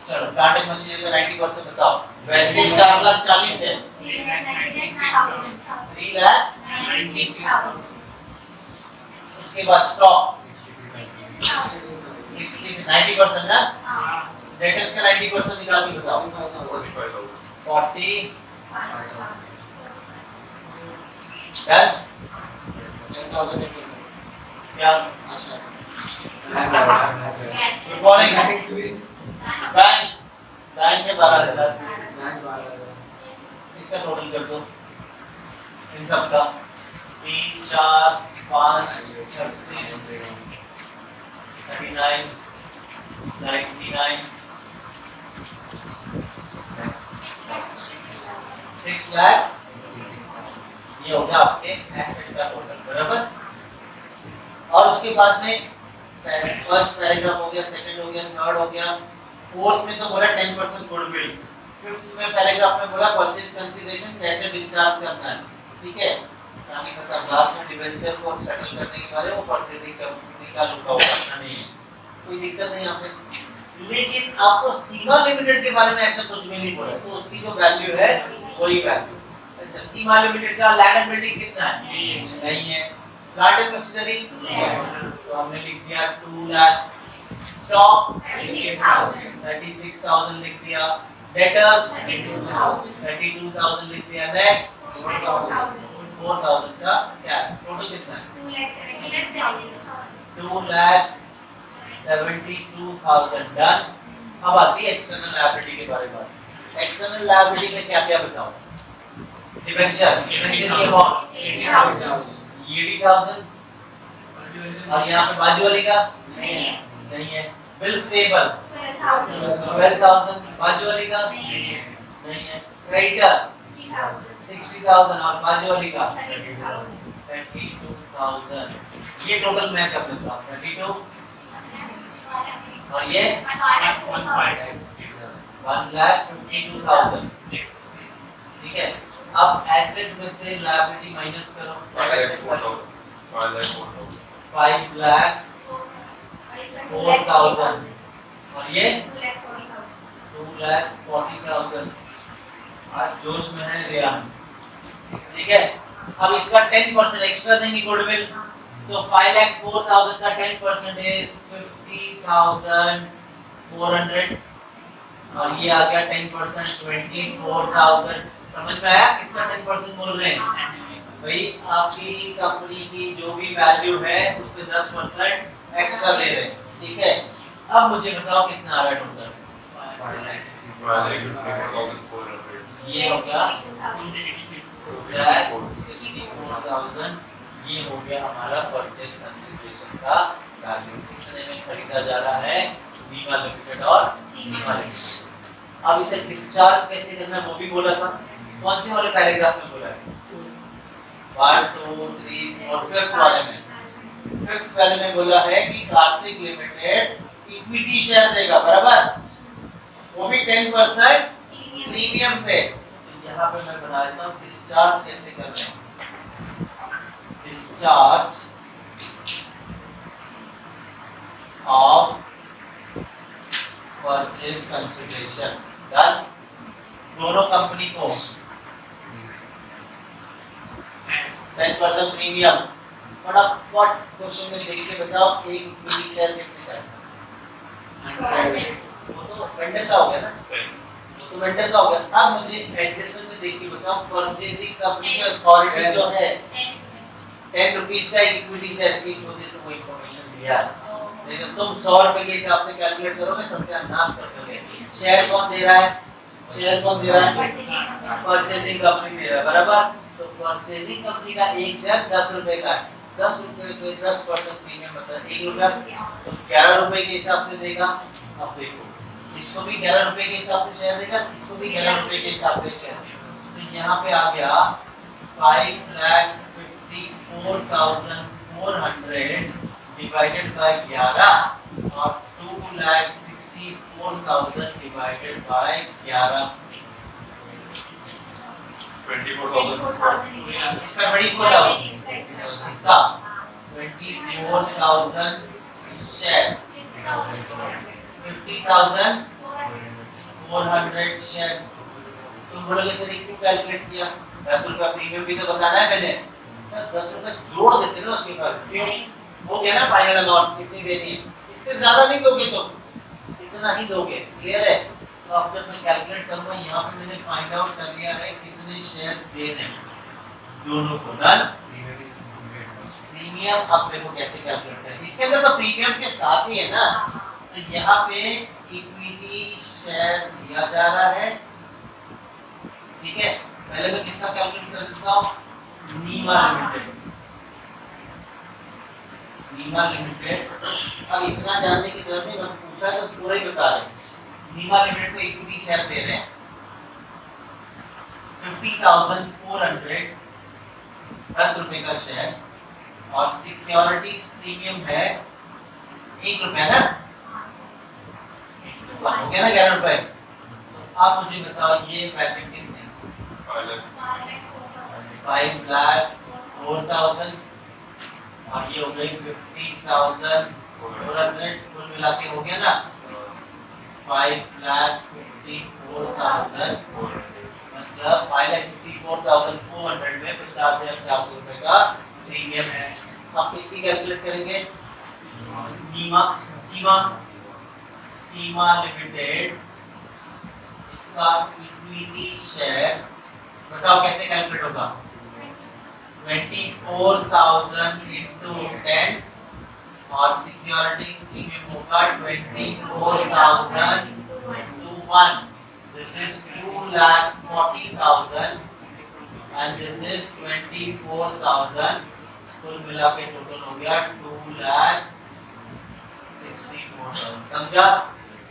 चलो प्लांट एंड मशीनरी का 90% बताओ। वैसे 4,40,000 है, 3,96,000। उसके बाद स्टॉक 90% ना, डेटर्स का 90% निकाल के बताओ। 40 डन। 10,000 क्या अच्छा गुड मॉर्निंग। बैंक बैंक में 12,000, इसका टोटल कर दो इन सब का। 3 4 5 36 39 99 6 लाख। ये हो गया आपके एसेट का टोटल, बराबर। और उसके बाद में फर्स्ट पैराग्राफ हो गया, सेकंड हो गया, थर्ड हो गया, फोर्थ में तो बोला 10% गुडविल, फिफ्थ में पैराग्राफ में बोला परचेज कंसीडरेशन कैसे डिस्चार्ज करना है, ठीक है। कहानी खत्म। लास्ट में डिवेंचर को सेटल करने के बारे में वो परचेजिंग कंपनी का लुका हुआ प्रश्न नहीं है, कोई दिक्कत नहीं यहाँ पे। लेकिन आपको सीमा लिमिटेड के बारे में ऐसा कुछ भी नहीं बोला, तो उसकी जो वैल्यू है वही वैल्यू। अच्छा, सीमा लिमिटेड का लैंड एंड बिल्डिंग कितना है? नहीं है। प्लांट एंड मशीनरी तो हमने लिख दिया 2 लाख। स्टॉक 36,000 लिख दिया। डेटर्स 32,000 लिख दिया। नेक्स्ट 4,000 का क्या टोटल कितना है? 2,72,000 डन। अब आती है एक्सटर्नल लायबिलिटी के बारे में। एक्सटर्नल लायबिलिटी में क्या क्या बताओ? डिबेंचर के अमाउंट 80,000 और यहाँ पे बाजू वाली का नहीं है। बिल्स पेबल 12,000 बाजू वाली का नहीं है। क्रेडिटर 60,000 और बाजू वाली का 32,000। ये टोटल मैं कर देता हूँ 32 और ये 1,52,000, ठीक है। अब एसेट में से लायबिलिटी माइनस करो, 5,04,000 और ये 2,40,000। आज जोश में है रियान, ठीक है। अब इसका 10% एक्स्ट्रा देंगे गुडविल, तो 5,04,000 का 10% इज 50,400 और ये आ गया 10% 24,000। समझ में आया किसका 10% बोल रहे हैं? भाई आपकी कंपनी की जो भी वैल्यू है उस पे 10% एक्स्ट्रा दे रहे हैं, ठीक है। अब मुझे बताओ कितना आ रहा है टोटल? ये हो गया 64,000। ये हो गया हमारा परचेज कंसीडरेशन का वैल्यू। कितने में खरीदा जा रहा है? बीमा लिमिटेड और सीमा लिमिटेड। अब इसे डिस्चार्ज कैसे करना है वो भी बोला था। कौन से वाले पैराग्राफ में बोला है? 1 2 3 4 5th वाले में। 5th वाले में बोला है कि कार्तिक लिमिटेड इक्विटी शेयर देगा, बराबर, वो भी 10% प्रीमियम पे। यहाँ पे मैं बना देता हूँ डिस्चार्ज कैसे कर रहे हैं। Discharge of purchase consideration done. दोनों कंपनी को 10% प्रीमियम। फटाफट क्वेश्चन में देख के बताओ एक इक्विटी शेयर कितने का है? वो तो वेंडर का हो गया ना, वो तो वेंडर का हो गया। अब मुझे एडजस्टमेंट में देख के बताओ परचेजिंग कंपनी की अथॉरिटी जो है 10 रुपीस का इक्विटी शेयर, इस वजह से वो इंफॉर्मेशन दिया है। लेकिन तुम 100 रुपए के हिसाब से कैलकुलेट करोगे, सत्यानाश कर दोगे। शेयर कौन दे रहा है? शेयर कौन दे रहा है? परचेजिंग कंपनी दे रहा है, बराबर। तो परचेजिंग कंपनी का एक शेयर 10 रुपए का है। 10 रुपए पे 10% प्रीमियम मतलब 1 रुपया, तो 11 रुपए के हिसाब से देगा। अब देखो इसको भी 11 रुपए के हिसाब से शेयर देगा, इसको भी 11 रुपए के हिसाब से शेयर देगा। तो यहाँ पे आ गया 5,54,400 डिवाइडेड बाय 11 और 2,64,000 डिवाइडेड बाय 11। 24,000 इसका 24,000, इसका 24,000 शेयर 50,400 400 शेयर। तुम बोलोगे सर ये क्यों कैलकुलेट किया? 10 रुपया प्रीमियम भी तो बताना है मैंने। सर 10 रुपए जोड़ देते ना उसके पास, क्यों? हो गया ना फाइनल अमाउंट कितनी देनी है, इससे ज्यादा नहीं दोगे तो इतना ही दोगे। क्लियर है? तो अब जब मैं कैलकुलेट करूंगा, यहाँ पे मैंने फाइंड आउट कर लिया है कितने शेयर देने हैं दोनों को। डन। प्रीमियम अब देखो कैसे कैलकुलेट करें, इसके अंदर तो प्रीमियम के साथ ही है ना, तो यहाँ पे इक्विटी शेयर दिया जा रहा है। ठीक है, पहले मैं किसका कैलकुलेट कर देता हूँ, नीमा लिमिटेड। नीमा लिमिटेड, अब इतना जानने की जरूरत नहीं, मैंने पूछा है तो पूरा ही बता रहे। नीमा लिमिटेड को इक्विटी शेयर दे रहे हैं 50,400, 10 रुपए का शेयर, और सिक्योरिटीज प्रीमियम है 1 रुपया ना, हो गया ना 11 रुपए। तो आप मुझे बताओ ये वैल्यू कितनी है? 5,04,000 और ये हो गई 50,400, कुल मिला के हो गया ना 5,54,000, मतलब 5,54,400 में 50,400 रुपए का प्रीमियम है। अब इसकी कैलकुलेट करेंगे। सीमा लिमिटेड, इसका इक्विटी शेयर बताओ कैसे कैलकुलेट होगा? 24,000 into 10 और सिक्योरिटीज प्रीमियम होगा 24,000 into 1. This is 2,40,000 and this is 24,000. कुल मिला के टोटल हो गया 2,64,000। समझा?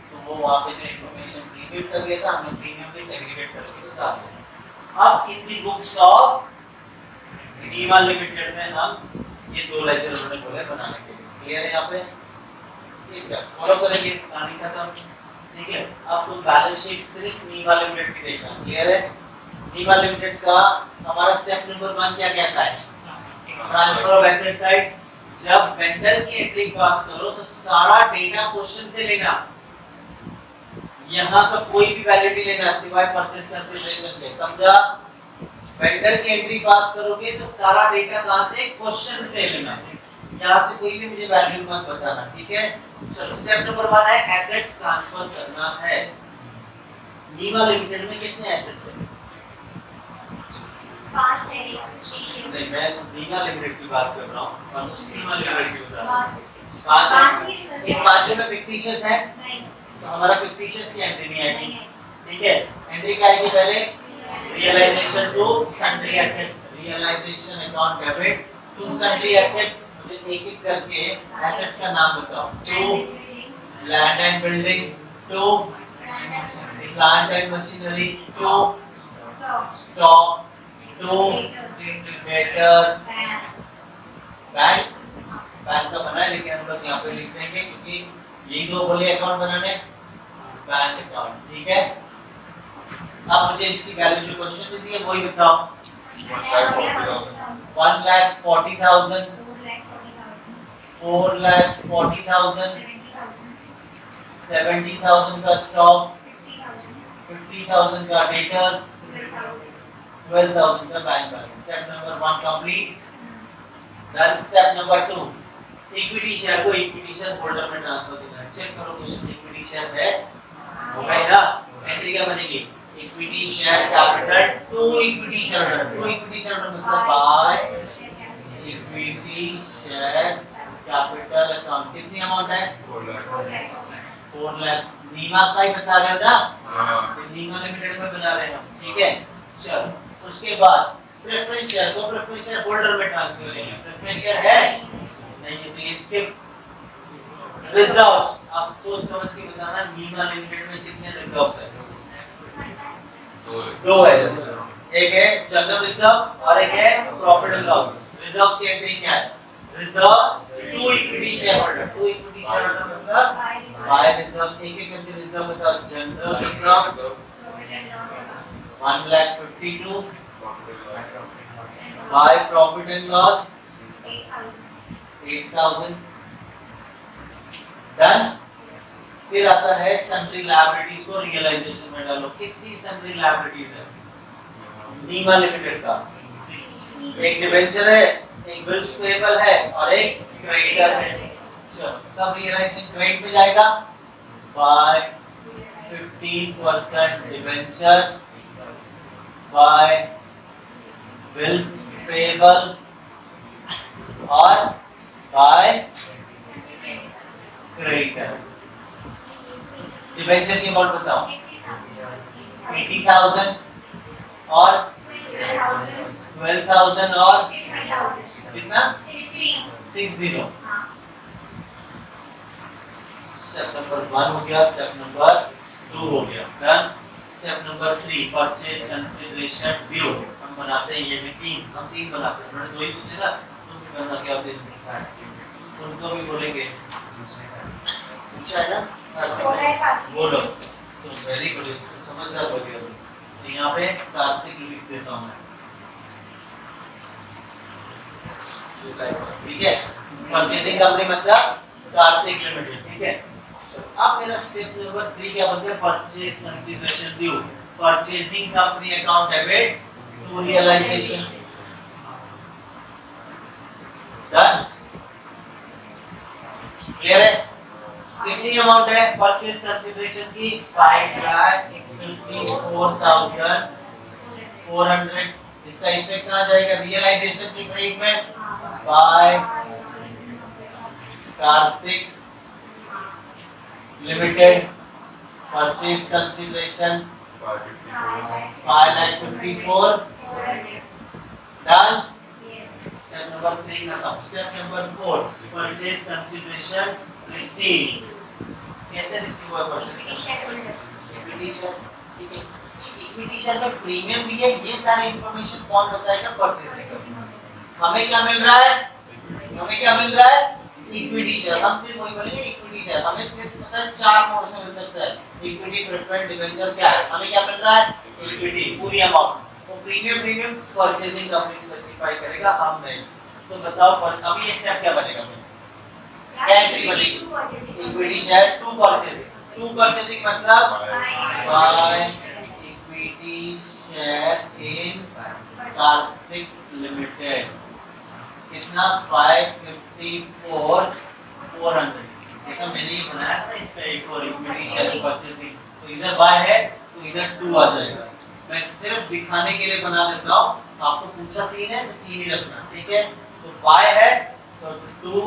तो वो वहाँ पे जो इन्फॉर्मेशन प्रीमियम कर दिया था, हमने प्रीमियम भी सेग्रीगेट करके बता दिया। अब इन दी बुक्स ऑफ नीमा लिमिटेड में हम ये दो लेजर उन्होंने बोले बनाने के लिए। क्लियर है? यहाँ पे इसका फॉलो करेंगे, कहानी खत्म। ठीक है, अब तो बैलेंस शीट सिर्फ नीमा लिमिटेड की देखना। क्लियर है? नीमा लिमिटेड का हमारा स्टेप नंबर 1 क्या कहता है? Transfer of asset side. जब वेंडर की एंट्री पास करो तो सारा डेटा क्वेश्चन से लेना, यहाँ का कोई भी वैल्यू नहीं लेना सिवाय परचेज कंसीडरेशन के। समझा? वेंडर की एंट्री पास करोगे तो सारा डेटा कहाँ से? क्वेश्चन से लेना, यहाँ से कोई भी मुझे वैल्यू मत बताना। ठीक है, चलो स्टेप नंबर 1 है एसेट्स ट्रांसफर करना है। नीमा लिमिटेड में कितने एसेट्स हैं? 5 है। नहीं, मैं नीमा लिमिटेड की बात कर रहा हूँ, नीमा लिमिटेड की बता रहा हूँ। 5 इन पांचों में फिक्टिशियस है, नहीं, तो हमारा फिक्टिशियस की एंट्री नहीं आएगी। ठीक है, एंट्री क्या आएगी? पहले realisation to sundry asset, realisation account debit to sundry asset. मुझे एक-एक करके एसेट्स का नाम बताओ। To land and building, to plant and machinery, to stock, to debtor. Bank का बना है, लेकिन हम लोग यहाँ पे लिख देंगे क्योंकि यही दो बोले अकाउंट बनाने, बैंक अकाउंट। ठीक है, अब मुझे इसकी वैल्यू जो क्वेश्चन में दी है वही बताओ। 1,40,000, 4,40,000, 70,000 का स्टॉक, 50,000 का डेटर्स, 12,000 का bank balance. Step number 1 complete. Then step number 2, equity share को इक्विटी शेयर होल्डर में ट्रांसफर करना है। चेक करो क्वेश्चन, इक्विटी शेयर है होगा ना, एंट्री क्या बनेगी? Equity share capital to equity share holder. To equity share holder मतलब by equity share capital account. कितनी अमाउंट है? 4 लाख। नीमा का ही बता रहे हो ना, नीमा लिमिटेड में बना रहे हैं हम। ठीक है, चलो उसके बाद प्रेफरेंस शेयर को प्रेफरेंस शेयर होल्डर में ट्रांसफर करेंगे। प्रेफरेंस शेयर है नहीं है तो इसके रिजर्व्स आप सोच समझ के बताना। नीमा लिमिटेड में कितने रिजर्व्स है? 2 है। एक है जनरल रिजर्व और एक है प्रॉफिट एंड लॉस। रिजर्व की एंट्री क्या है? Reserves to equity share holder. To equity share holder मतलब बाय रिजर्व। एक-एक करके रिजर्व बताओ। General reserve 1,52,000, by profit and loss 8,000। Done. फिर आता है सन्ड्री लायबिलिटीज को रियलाइजेशन में डालो। कितनी सन्ड्री लायबिलिटीज है नीमा लिमिटेड का? एक डिबेंचर है, एक बिल्स पेबल है और एक क्रेडिटर है। चलो सब रियलाइजेशन क्रेडिट में जाएगा। By 15% debenture by bills payable और बाय क्रेडिटर। डिबेंचर की अमाउंट बताओ। 80,000 और 12,000 और कितना? 60। स्टेप नंबर 1 हो गया, स्टेप नंबर 2 हो गया, done. Step number 3 purchase consideration due. हम बनाते हैं ये भी 3, हम 3 बनाते हैं। मैंने 2 ही पूछे ना, तुम भी करना क्या होते हैं, उनको भी बोलेंगे। पूछा है ना, बोलो। तो वेरी गुड, समझदार हो गया। तो यहाँ पे कार्तिक लिख देता हूँ मैं, ठीक है। परचेजिंग कंपनी मतलब कार्तिक लिमिटेड, ठीक है। अब मेरा स्टेप नंबर 3 क्या बोलते हैं? Purchase consideration due. Purchasing company account debit to realisation, done. Clear है? कितनी अमाउंट है परचेज कंसीडरेशन की? 5,54,400। इसका इफेक्ट कहाँ जाएगा? रियलाइजेशन की क्रेडिट में by Karthik limited. Purchase consideration 5,54,400, done. Step number 3 खत्म। Step number 4 purchase consideration receive. कैसे रिसीव हुआ परचेज? इक्विटी शेयर, ठीक है। इक्विटी शेयर में प्रीमियम भी है, ये सारी इंफॉर्मेशन कौन बताएगा? परचेजिंग। हमें क्या मिल रहा है? हमें क्या मिल रहा है? Equity share. हम सिर्फ वही बोलेंगे इक्विटी शेयर। हमें सिर्फ पता है 4 मोड से मिल सकता है, इक्विटी, प्रेफरेंस, डिबेंचर। क्या है? हमें क्या मिल रहा है? इक्विटी पूरी अमाउंट। तो प्रीमियम परचेजिंग कंपनी स्पेसिफाई करेगा, हम नहीं। तो बताओ अभी ये स्टेप क्या बनेगा? क्या एंट्री बनेगी? Equity share to purchasing. To purchasing मतलब by equity share in Kartik limited. कितना? 5,54,400। देखा मैंने ये बनाया था इसका एक और इक्विटी शेयर परचेजिंग। तो इधर बाय है तो इधर 2 आ जाएगा। मैं सिर्फ दिखाने के लिए बना देता हूँ। आपको पूछा 3 है तो 3 ही रखना, ठीक है। तो बाय है तो 2।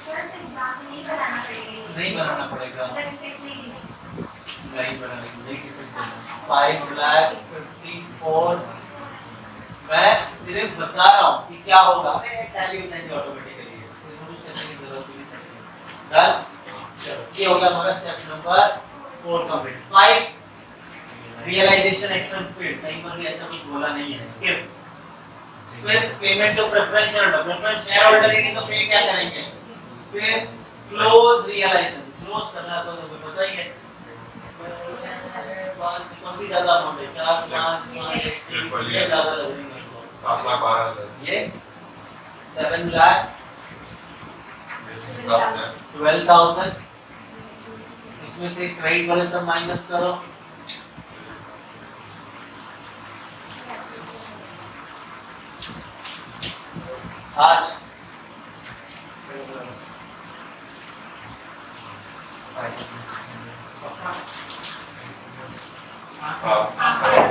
सर तो एग्जाम में नहीं बनाना पड़ेगा। नहीं बनाना पड़ेगा, नहीं बनाने की, नहीं इफेक्ट देना। 5,54,। मैं सिर्फ बता रहा हूँ कि क्या होगा, टैली हो जाएंगे ऑटोमेटिकली, इसमें कुछ करने की जरूरत नहीं पड़ेगी, डन। चलो ये हो गया हमारा step number 4 complete. 5 realisation expense paid. कहीं पर भी ऐसा कुछ बोला नहीं है, स्किप। फिर payment to preference share holder. Preference share holder ही नहीं तो पे क्या करेंगे? फिर क्लोज रियलाइजेशन। क्लोज करना तो तुम्हें पता ही है। कौन सी ज्यादा अमाउंट है? 4, 5, 6 ये ज्यादा लग रही है। 7,12,000 ये 7,12,000। 12,000। इसमें से क्रेडिट वाले सब माइनस करो। आज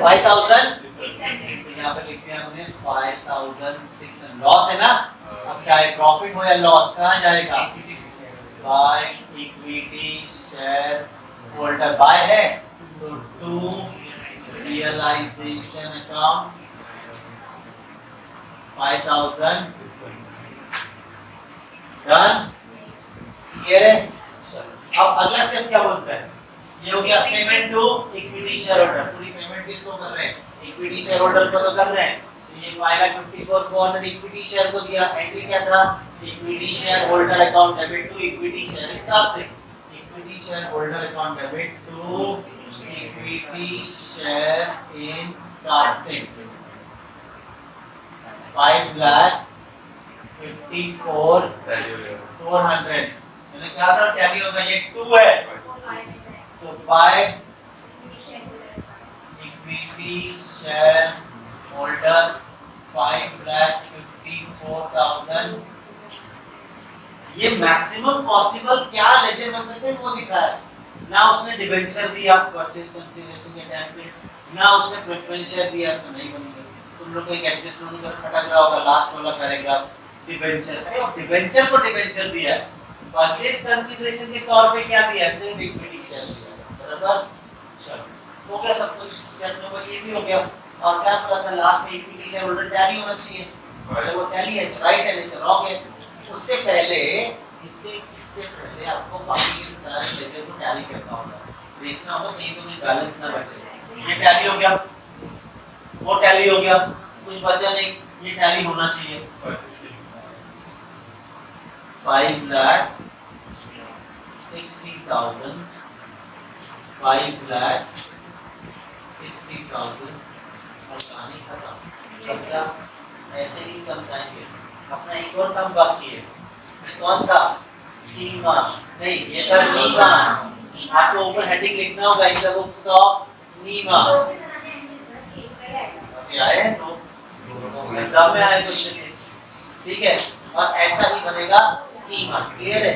5,600। यहाँ पे लिखते हैं हमने 5,600। लॉस है ना? अब चाहे प्रॉफिट हो या लॉस कहाँ जाएगा? By equity share holder. By है तो to realisation account 5,000, done. Clear है? अब अगला स्टेप क्या बोलता है? ये हो गया payment to equity share holder. पूरी पेमेंट किसको कर रहे हैं? इक्विटी शेयर होल्डर को तो कर रहे हैं। ये 5,54,400 इक्विटी शेयर को दिया। एंट्री क्या था? Equity share holder account debit to equity share in Karthik. Equity share holder account debit to equity share in Karthik. 5,54,400। मैंने कहा था टैली होगा, ये 2 है तो बाय इक्विटी शेयर होल्डर 5,54,000। ये मैक्सिमम पॉसिबल क्या लेजर बन सकते हैं वो दिखा है ना। उसने डिबेंचर दिया परचेज कंसीडरेशन के टाइम पे, ना उसने प्रेफरेंस शेयर दिया तो नहीं बनेगा। तुम लोग को एक एडजस्टमेंट कर फटक रहा होगा लास्ट वाला पैराग्राफ डिबेंचर। अरे वो डिबेंचर को डिबेंचर दिया है, परचेज कंसीडरेशन के तौर पे क्या दिया है, सिर्फ इक्विटी शेयर दिया है। बराबर, चलो हो गया सब कुछ। स्टेप नंबर ये भी हो गया। और क्या बोला था लास्ट में, इक्विटी शेयर होल्डर टैली होना चाहिए। अगर वो टैली है तो राइट है, नहीं तो रॉन्ग है। उससे पहले इससे पहले आपको बाकी के सारे लेजर को टैली करना होगा, देखना होगा कहीं तो कोई बैलेंस ना बचे। ये टैली हो गया, वो टैली हो गया, कुछ बचा नहीं, ये टैली होना चाहिए। 5,60,000 5,60,000 और कहानी खत्म। समझा? ऐसे ही समझाएंगे। अपना एक और काम बाकी है, कौन था? सीमा नहीं, ये था नीमा। आपको ऊपर हेडिंग लिखना होगा, इस बुक्स ऑफ नीमा। अभी आए हैं तो एग्जाम में आए क्वेश्चन ये, ठीक है। और ऐसा ही बनेगा सीमा, क्लियर है?